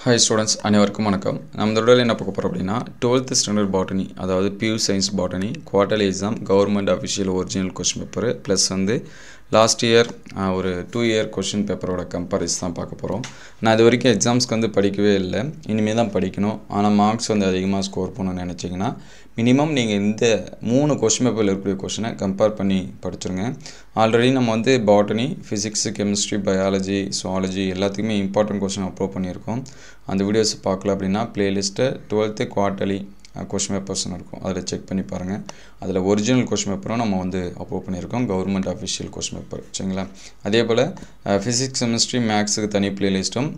Hi students, அனைவருக்கும் வணக்கம். நம்ம இந்த வீடியோல என்ன பார்க்க போறோம் அப்படினா 12th standard botany அதாவது pure science botany quarterly exam government official original question paper plus வந்து லாஸ்ட் இயர் ஒரு 2 இயர் क्वेश्चन பேப்பரோட கம்பேரிசன் தான் பார்க்க போறோம். நான் இது வரைக்கும் எக்ஸாம்ஸ்க்கு வந்து படிக்கவே இல்லை. இனிமே தான் படிக்கணும். ஆனா மார்க்ஸ் வந்து அதிகமாக ஸ்கோர் பண்ணனும்னு நினைச்சீங்கன்னா மினிமம் நீங்க இந்த 3 क्वेश्चन பேப்பர்ல இருக்கிற क्वेश्चனை கம்பேர் பண்ணி படிச்சிருங்க. ஆல்ரெடி நம்ம வந்து botany, physics, chemistry, biology, zoology எல்லாத்துக்குமே இம்பார்ட்டன்ட் क्वेश्चन அப்லோட் பண்ணியிருக்கோம். அந்த வீடியோஸ் பார்க்கல அப்படினா playlist 12th quarterly question papers இருக்கும். அதில செக் பண்ணி பாருங்க. அதில ஒரிஜினல் क्वेश्चन பேப்பரும் நம்ம வந்து அப்லோட் பண்ணியிருக்கோம். Government official question paper. சரிங்களா? அதே போல பிசிக்ஸ், கெமிஸ்ட்ரி, மேத்ஸ்க்கு தனி பிளேலிஸ்டும்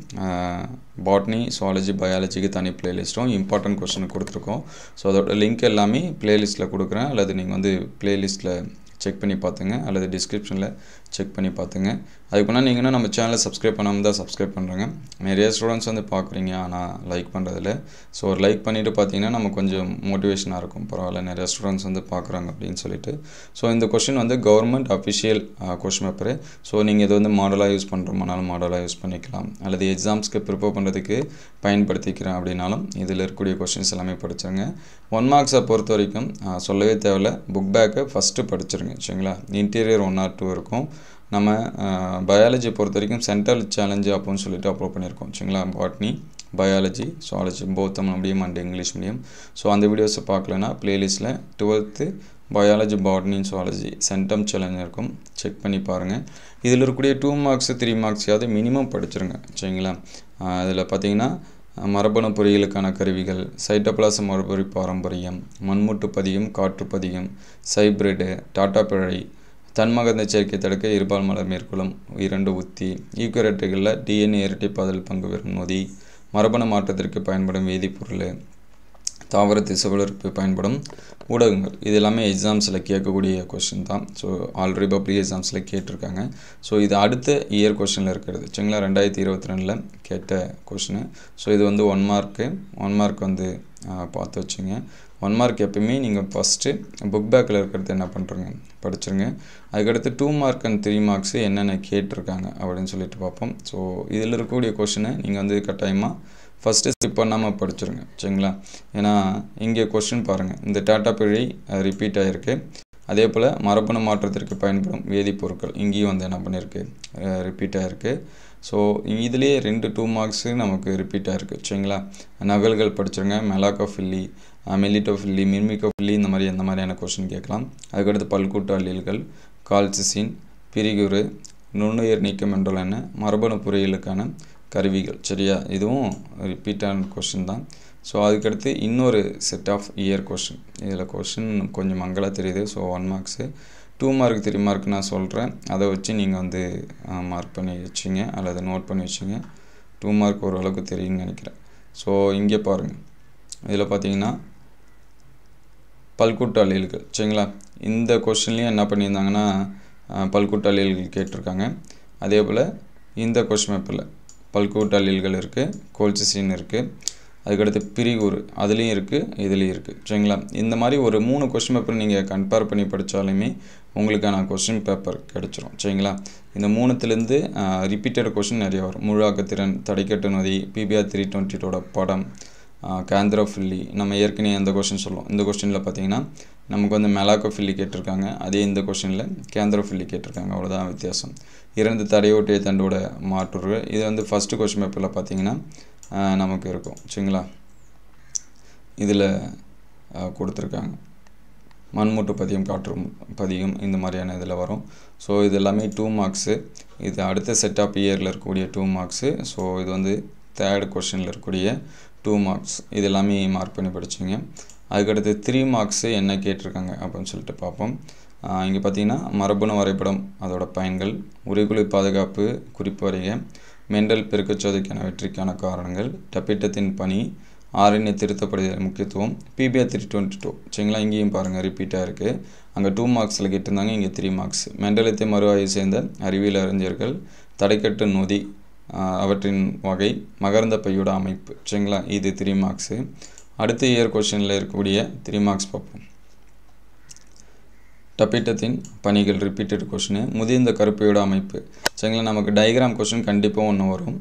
பாட்டனி, ஜூவாலஜி, பயாலஜிக்கு தனி பிளேலிஸ்டும் இம்பார்ட்டன்ட் क्वेश्चन கொடுத்திருக்கோம். சோ அதோட லிங்க் எல்லாமே பிளேலிஸ்ட்ல கொடுக்கிறேன். அல்லது நீங்க வந்து பிளேலிஸ்ட்ல செக் பண்ணி பாத்துங்க அல்லது டிஸ்கிரிப்ஷன்ல செக் பண்ணி பாத்துங்க. அதுக்கு முன்னாடி நீங்க நம்ம சேனலை சப்ஸ்கிரைப் பண்ணாம இருந்தா சப்ஸ்கிரைப் பண்றீங்க. நிறைய ஸ்டூடண்ட்ஸ் வந்து பார்க்கறீங்க ஆனா லைக் பண்றது இல்ல. சோ ஒரு லைக் பண்ணிட்டு பாத்தீங்கன்னா நமக்கு கொஞ்சம் மோட்டிவேஷனா இருக்கும். பரவாயில்லை நிறைய ஸ்டூடண்ட்ஸ் வந்து பார்க்கறாங்க அப்படினு சொல்லிட்டு. சோ இந்த क्वेश्चन வந்து government official question paper. So நீங்க இது வந்து மாடலா யூஸ் பண்றோம்னாலும் மாடலா யூஸ் பண்ணிக்கலாம். அல்லது எக்ஸாம்ஸ்க்கு ப்ரிப்பேர் பண்றதுக்கு பயன்படுத்திக்கிறேன் அப்படினாலும் இதில இருக்கக்கூடிய क्वेश्चंस எல்லாமே படிச்சுங்க. 1 மார்க்ஸை பொறுத்தவரைக்கும் சொல்லவே தேவையில்லை. புக் பேக்கை ஃபர்ஸ்ட் படிச்சிருங்க. சரிங்களா? இன்டீரியர் 1 or 2 இருக்கும். நம்ம பயாலஜி பொறுத்தவரைக்கும் சென்ட்ரல் சேலஞ்ச் அப்படினு சொல்லிட்டு அப்லோட் பண்ணிருக்கோம். சரிங்களா? Botany, biology, zoology both Tamil medium and English medium. So அந்த வீடியோஸ் பார்க்கலனா பிளேலிஸ்ட்ல 12th biology, botany, zoology centum challenge இருக்கும். செக் பண்ணி பாருங்க. இதில இருக்கக்கூடிய 2 மார்க்ஸ் 3 மார்க்ஸ் யாவது மினிமம் படிச்சிருங்க. சரிங்களா? அதில பாத்தீங்கன்னா மரபணு பொறியியலுக்கான கருவிகள், சைட்டோபிளாசம் மரபணு பாரம்பரியம், மண்முட்டு பதியம், காற்று பதியம், சைப்ரிட், டாடா பிழை, தன்மகந்த சேர்க்கை தடுக்க இருபால் மலர் மேற்கொள்ளும் 2 உத்தி, ஈக்குவரேட்டுகளில் DNA இரட்டைப்பாதல் பங்கு பெறும் நொதி, மரபணு மாற்றத்திற்கு பயன்படும் வேதிப்பொருள், தாவர திசுவளர்ப்பு பயன்படும் ஊடகங்கள். இது எல்லாமே எக்ஸாம்ஸ்ல கேட்கக்கூடிய क्वेश्चन தான். சோ ஆல்ரெடி பப்ளிக் எக்ஸாம்ஸ்ல கேட்டிருக்காங்க. சோ இது அடுத்த இயர் क्वेश्चनல இருக்குது. சரிங்களா? 2022ல கேட்ட क्वेश्चन. சோ இது வந்து 1 மார்க் வந்து பார்த்து வச்சுங்க. 1 மார்க் எப்பவுமே நீங்க ஃபர்ஸ்ட் புக் பேக்ல இருக்கிறது என்ன பண்றீங்க படிச்சிருங்க. அதுக்கு அடுத்து 2 மார்க் and 3 மார்க்ஸ் என்னென்ன கேட்டிருக்காங்க அப்படினு சொல்லிட்டு பாப்போம். சோ இதில இருக்கக்கூடிய क्वेश्चனை நீங்க வந்து கட்டாயமா ஃபர்ஸ்ட் ஸ்கிப் பண்ணாம படிச்சிருங்க. சரிங்களா? ஏனா இங்க क्वेश्चन பாருங்க. இந்த டாடா பிழை ரிப்பீட் ஆயிருக்கு. அதே போல மரபணு மாற்றத்திற்கு பயன்படும் வேதிப்பொருட்கள் இங்கேயும் வந்து என்ன பண்ணிருக்கு ரிப்பீட் ஆயிருக்கு. சோ இதிலே 2 மார்க்ஸ் நமக்கு ரிப்பீட் ஆயிருக்கு. சரிங்களா? நகல்கள் படிச்சிருங்க. மெலாகோஃபில்லி, மெலிட்டோஃபில்லி, மிர்மிகோஃபில்லி இந்த மாதிரியான क्वेश्चन கேட்கலாம். அதுக்கு அடுத்து பல்கூட்டு அல்லீல்கள், கால்சிசின், பிரிகுறு, நுண்ணுயிர் நீக்கம் என்றால் என்ன, மரபணு பொறியியலுக்கான கருவிகள். சரியா? இதுவும் ரிப்பீட் ஆன क्वेश्चन தான். சோ அதுக்கு அடுத்து இன்னொரு செட் ஆஃப் இயர் क्वेश्चन. இதல क्वेश्चन கொஞ்சம் மங்கலா தெரியுது. சோ 1 மார்க்ஸ் 2 மார்க் 3 மார்க் நான் சொல்றேன். அத வச்சு நீங்க வந்து மார்க் பண்ணி வெச்சீங்க அல்லது நோட் பண்ணி வெச்சீங்க. 2 மார்க் ஓரளவுக்கு தெரியும்னு நினைக்கிறேன். சோ இங்க பாருங்க. இதல பாத்தீங்கன்னா பல்கூட்டு அல்லீல்கள். சரிங்களா? இந்த क्वेश्चनலயும் என்ன பண்ணிருந்தாங்கன்னா பல்கூட்டு அல்லீல்கள் கேட்டிருக்காங்க. அதே போல இந்த क्वेश्चन பேப்பர்ல பல்கூட்டு அல்லீல்கள் இருக்கு, கோல்சிசின் இருக்கு. அதுக்கு அடுத்து பிரிகுறு அதுலயும் இருக்கு, இதுலயும் இருக்கு. சரிங்களா? இந்த மாதிரி ஒரு 3 क्वेश्चन பேப்பர் நீங்க கம்பேர் பண்ணி படிச்சாலுமே உங்களுக்கான क्वेश्चन பேப்பர் கிடைச்சிரும். சரிங்களா? இந்த 3த்துல இருந்து ரிப்பீட்டட் क्वेश्चन நிறைய வரும். முழாக்கத்திறன், தடைக்கட்டு நொதி, PBR 320 ஓட படம், கேந்திரோஃபில்லி நம்ம ஏற்கனவே அந்த क्वेश्चन சொல்றோம். இந்த क्वेश्चनல பாத்தீங்கன்னா நமக்கு வந்து மெலாகோஃபில்லி கேட்டிருக்காங்க. அதே இந்த क्वेश्चनல கேந்திரோஃபில்லி கேட்டிருக்காங்க. அவ்வளவுதான் வித்தியாசம். 2 தடையோட்டிய தண்டோட மாற்றுகள். இது வந்து ஃபர்ஸ்ட் क्वेश्चन பேப்பர்ல பாத்தீங்கன்னா நமக்கு இருக்கும். சரிங்களா? இதுல கொடுத்திருக்காங்க. மண்முட்டு பதியம், காற்று பதியம் இந்த மாதிரியான இதெல்லாம் வரும். சோ இது எல்லாமே 2 மார்க்ஸ். இது அடுத்த செட் ஆஃப் இயர்ல இருக்கக்கூடிய 2 மார்க்ஸ். சோ இது வந்து தேர்ட் क्वेश्चनல இருக்கக்கூடிய 2 மார்க்ஸ். இது எல்லாமே மார்க் பண்ணி படிச்சீங்க. அதுக்கு அடுத்து 3 மார்க்ஸ் என்ன கேட்டிருக்காங்க அப்படினு சொல்லிட்டு பாப்போம். இங்க பாத்தீங்கன்னா மரபணு வரைபடம் அதோட பயன்கள், உரிக்குழி பாதுகாப்பு குறிப்பு அறிக, மெண்டல் பெருக்கச்சோதைக்கான வெற்றிக்கான காரணங்கள், டபிட்டத்தின் பணி, RNA திருத்தப்படுதல் முக்கியத்துவம், PBR 322. சரிங்களா? இங்கேயும் பாருங்க ரிப்பீட் ஆயிருக்கு. அங்க 2 மார்க்ஸ்ல கேட்டிருந்தாங்க. இங்க 3 மார்க்ஸ். மெண்டலத்தை மறுஆய்வு செய்த அறிவியல் அறிஞர்கள், தடைக்கட்டு நொதி அவற்றின் வகை, மகரந்த பையோட அமைப்பு. சரிங்களா? இது 3 மார்க்ஸ். அடுத்த இயர் क्वेश्चनல இருக்கக்கூடிய 3 மார்க்ஸ் பாப்போம். டபிட்டத்தின் பணிகள் ரிப்பீட்டட் क्वेश्चन. முதிர்ந்த கருப்பையோட அமைப்பு. சரிங்களா? நமக்கு டயகிராம் क्वेश्चन கண்டிப்பா ஒன்னு வரும்.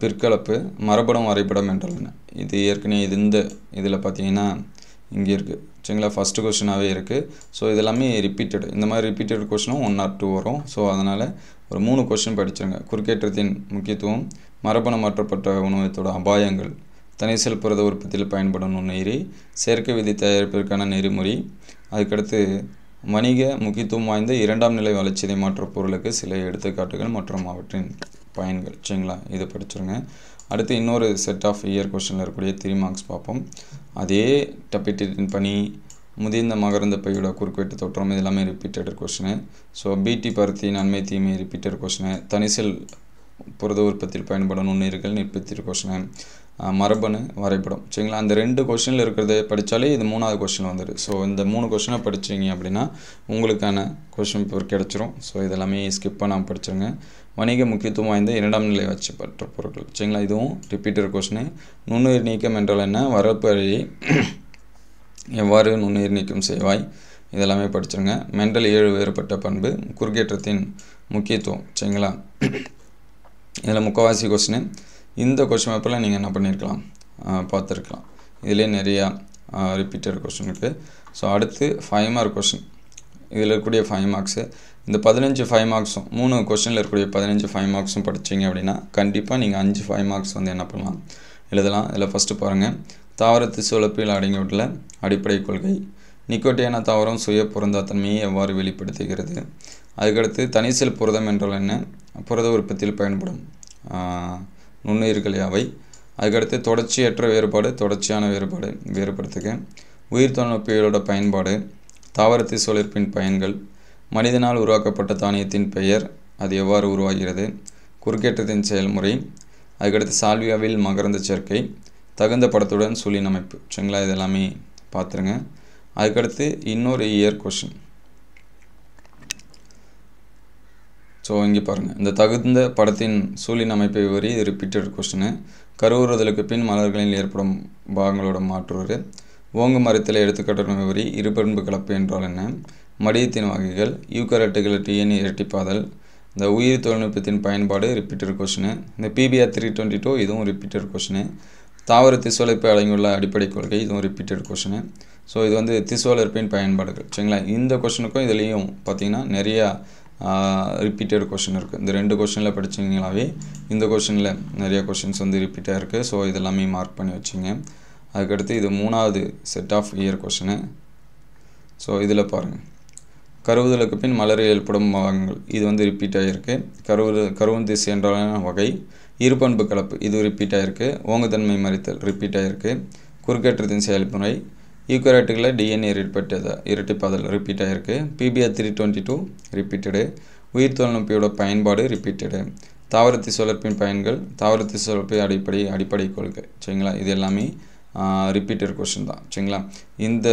பிற்கலப்பு மரபணு வரைபடம் என்றால் என்ன? இது ஏற்கனவே இதில் பார்த்தீங்கன்னா இங்கே இருக்குது சரிங்களா, ஃபஸ்ட்டு கொஸ்டினாகவே இருக்குது. ஸோ இதெல்லாமே ரிப்பீட்டட், இந்த மாதிரி ரிப்பீட்டட் கொஸ்டினும் 1 or 2 வரும். ஸோ அதனால் ஒரு 3 கொஸ்டின் படிச்சுருங்க. குறுக்கேற்றத்தின் முக்கியத்துவம், மரபணு மாற்றப்பட்ட உணவகத்தோட அபாயங்கள், தனிசெல் புரத உற்பத்தியில் பயன்படும் நுண்ணுயிரி, செயற்கை விதி தயாரிப்பிற்கான நெறிமுறை, அதுக்கடுத்து வணிக முக்கியத்துவம் வாய்ந்த 2ஆம் நிலை வளர்ச்சிதை மாற்ற பொருளுக்கு சில எடுத்துக்காட்டுகள் மற்றும் அவற்றின் பயன்கள் சரிங்களா, இது படிச்சுருங்க. அடுத்து இன்னொரு செட் ஆஃப் இயர் கொஸ்டினில் இருக்கக்கூடிய 3 மார்க்ஸ் பார்ப்போம். அதே டப்பிட்டின் பணி, முதிர்ந்த மகரந்த பையோட குறுக்குவெட்டு தோற்றம், இது எல்லாமே ரிப்பீட்டட் கொஸ்டினு. ஸோ பிடி பருத்தி நன்மை தீமை ரிப்பீட்டட் கொஸ்டினு, தனிசெல் புரத உற்பத்தியில் பயன்படும் நுண்ணுயிர்கள் ரிப்பீட்டட் கொஸ்டினு, மரபணு வரைபடம் சரிங்களா. அந்த 2 கொஸ்டினில் இருக்கிறத படித்தாலே இது 3ஆவது கொஸ்டின் வந்துடு. ஸோ இந்த 3 கொஸ்டினை படிச்சிங்க அப்படின்னா உங்களுக்கான கொஸ்டின் பேப்பர் கிடச்சிரும். ஸோ இதெல்லாமே ஸ்கிப் பண்ணாமல் படிச்சிருங்க. வணிக முக்கியத்துவம் வாய்ந்த 2ஆம் நிலை வச்சு பற்ற பொருட்கள் சரிங்களா, இதுவும் ரிப்பீட்டட் கொஸ்டினு. நுண்ணுயிர் நீக்கம் என்றால் என்ன, வரப்பு அழியை எவ்வாறு நுண்ணுயிர் நீக்கம் செய்வாய், இதெல்லாமே படிச்சிருங்க. மெண்டல் 7 வேறுபட்ட பண்பு, குறுக்கேற்றத்தின் முக்கியத்துவம் சரிங்களா. இதில் முக்கால்வாசி கொஸ்டின் இந்த கொஸ்டின் பேப்பரில் நீங்கள் என்ன பண்ணியிருக்கலாம், பார்த்துருக்கலாம். இதிலே நிறையா ரிப்பீட்டட் கொஸ்டின் இருக்குது. ஸோ அடுத்து 5 மார்க் கொஸ்டின், இதில் இருக்கக்கூடிய 5 மார்க்ஸு, இந்த 15 5 மார்க்ஸும் 3 கொஸ்டினில் இருக்கக்கூடிய 15 5 மார்க்ஸும் படிச்சிங்க அப்படின்னா கண்டிப்பாக நீங்கள் 5 5 மார்க்ஸ் வந்து என்ன பண்ணலாம், எழுதலாம். இதில் ஃபஸ்ட்டு பாருங்கள், தாவரத்து சுழற்பில் அடங்கியுள்ள அடிப்படை கொள்கை, நிக்கோட்டியான தாவரம் சுய பொருந்தாத்தன்மையை எவ்வாறு வெளிப்படுத்துகிறது, அதுக்கடுத்து தனிசெல் புரதம் என்றால் என்ன, புரத உற்பத்தியில் பயன்படும் நுண்ணுயிர்கள் யாவை, அதுக்கடுத்து தொடர்ச்சியற்ற வேறுபாடு தொடர்ச்சியான வேறுபாடு வேறுபடுத்துக, உயிர் தொழில்நுட்பிகளோட பயன்பாடு, தாவரத்து சுழற்பின் பயன்கள், மனிதனால் உருவாக்கப்பட்ட தானியத்தின் பெயர், அது எவ்வாறு உருவாகிறது, குறுக்கேற்றத்தின் செயல்முறை, அதுக்கடுத்து சால்வியாவில் மகரந்த சேர்க்கை, தகுந்த படத்துடன் சூழின் அமைப்பு சரிங்களா, இதெல்லாமே பார்த்துருங்க. அதுக்கடுத்து இன்னொரு இயர் கொஷின். ஸோ இங்கே பாருங்கள், இந்த தகுந்த படத்தின் சூழின் அமைப்பை விவரி ரிப்பீட்டட் கொஸ்டினு. கருவுறுதலுக்கு பின் மலர்களில் ஏற்படும் பாகங்களோட மாற்றுவது, ஓங்கு மரத்தில் எடுத்துக்காட்டுடன் விவரி, இருபண்பு கலப்பு என்றால் என்ன, மடியத்தின் வகைகள், யூக்கரட்டுகள் டிஎன்ஏ இரட்டிப்பாதல், இந்த உயிர் தொழில்நுட்பத்தின் பயன்பாடு ரிப்பீட்டட் கொஸ்டினு. இந்த பிபிஆர் 322 இதுவும் ரிப்பீட்டட் கொஸ்டினு. தாவர திசுவளர்ப்பு அடங்கியுள்ள அடிப்படை கொள்கை, இதுவும் ரிப்பீட்டட் கொஸ்டினு. ஸோ இது வந்து திசுவளர்ப்பின் பயன்பாடுகள் சரிங்களா. இந்த கொஸ்டினுக்கும் இதுலேயும் பார்த்தீங்கன்னா நிறையா ரிப்பீட்டட் கொஸ்டின் இருக்குது. இந்த 2 கொஸ்டினில் படிச்சிங்களாவே இந்த கொஸ்டினில் நிறைய கொஸ்டின்ஸ் வந்து ரிப்பீட்டாக இருக்குது. ஸோ இதெல்லாமே மார்க் பண்ணி வச்சுங்க. அதுக்கடுத்து இது 3ஆவது set of year question. So இதில் பாருங்கள், கருவுதலுக்கு பின் மலரில் ஏற்படும் பாகங்கள், இது வந்து ரிப்பீட் ஆகிருக்கு. கருவும் திசு என்றான வகை, இருபண்பு கலப்பு இது ரிப்பீட் ஆகிருக்கு. ஓங்குதன்மை மறித்தல் ரிப்பீட் ஆகிருக்கு. குறுக்கேற்றத்தின் செயல்முறை, யூக்கரட்டுகளில் டிஎன்ஏ இரட்டிப்பாதல் ரிப்பீட் ஆகிருக்கு. PPR 322 repeated. உயிர் தொழில்நுட்பியோட பயன்பாடு ரிப்பீட்டடு. தாவரத்தி சுழற்பின் பயன்கள், தாவரத்தி சுழற்பின் அடிப்படை கொள்கை சரிங்களா, இது எல்லாமே ரிப்பீட்டட் கொஸ்டின் தான் சரிங்களா. இந்த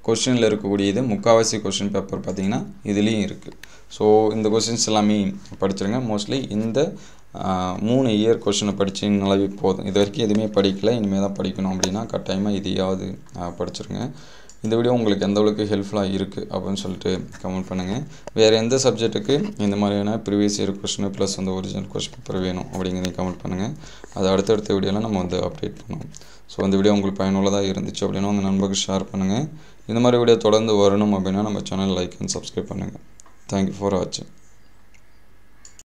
கொஸ்டினில் இருக்கக்கூடியது முக்கால்வாசி கொஸ்டின் பேப்பர் பார்த்திங்கன்னா இதுலேயும் இருக்குது. ஸோ இந்த கொஸ்டின்ஸ் எல்லாமே படிச்சிருங்க. மோஸ்ட்லி இந்த 3 இயர் கொஸ்டினை படிச்சிங்கனாலே போதும். இது வரைக்கும் எதுவுமே படிக்கலை, இனிமேல் தான் படிக்கணும் அப்படின்னா கட்டாயமாக இதையாவது படிச்சிருங்க. இந்த வீடியோ உங்களுக்கு எந்த அளவுக்கு ஹெல்ப்ஃபுல்லாக இருக்குது அப்படின்னு சொல்லிட்டு கமெண்ட் பண்ணுங்கள். வேறு எந்த சப்ஜெக்ட்டுக்கு இந்த மாதிரியான ப்ரீவியஸ் இயர் கொஸ்டின் ப்ளஸ் வந்து ஒரிஜினல் கொஸ்டின் பேப்பர் வேணும் அப்படிங்கிறதையும் கமெண்ட் பண்ணுங்கள். அது அடுத்தடுத்த வீடியோவில் நம்ம வந்து அப்டேட் பண்ணுவோம். ஸோ இந்த வீடியோ உங்களுக்கு பயனுள்ளதாக இருந்துச்சு அப்படின்னா உங்கள் நண்பர்களுக்கு ஷேர் பண்ணுங்கள். இந்த மாதிரி வீடியோ தொடர்ந்து வரணும் அப்படின்னா நம்ம சேனல் லைக் அண்ட் சப்ஸ்கிரைப் பண்ணுங்கள். தேங்க்யூ ஃபார் வாட்சிங்.